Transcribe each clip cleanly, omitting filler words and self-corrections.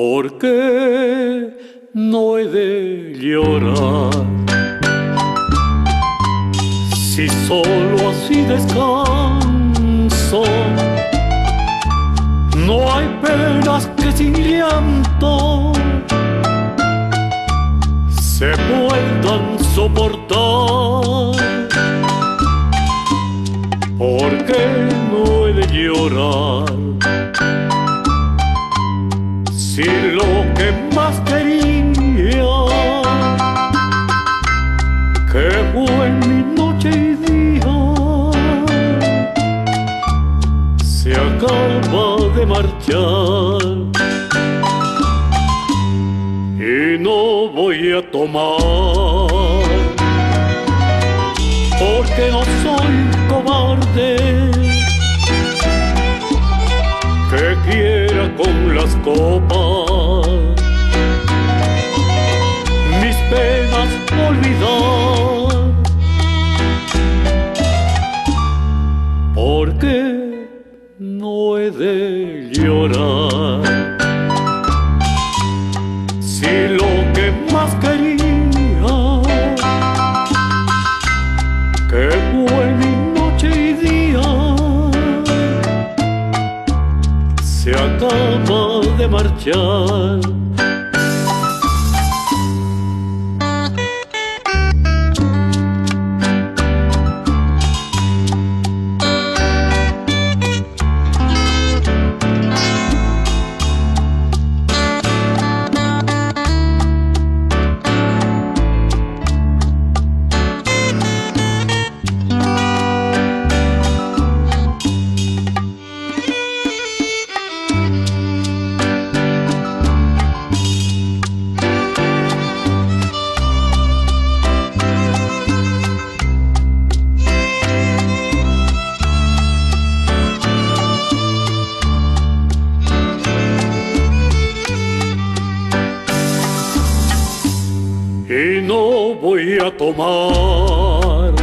¿Por qué no he de llorar? Si solo así descanso, no hay penas que sin llanto se puedan soportar. ¿Por qué no he de llorar? Si lo que más quería, que fue mi noche y día, se acaba de marchar. Y no voy a tomar, porque no soy cobarde, que quiera con las copas mis penas olvidar. ¿Por qué no he de llorar? Si lo que más quería, que fue mi noche y día, se acaba de marchar. Y no voy a tomar,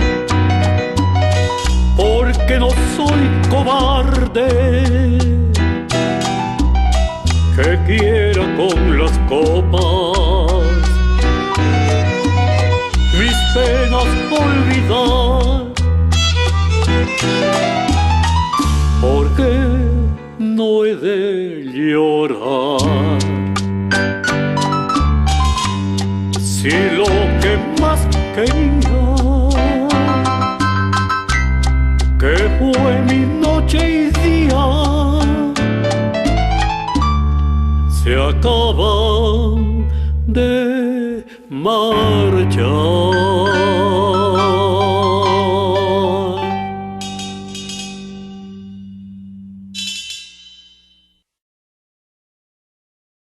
porque no soy cobarde, que quiera con las copas mis penas olvidar. ¿Por qué no he de llorar? Si lo que más quería, que fue mi noche y día, se acaba de marchar.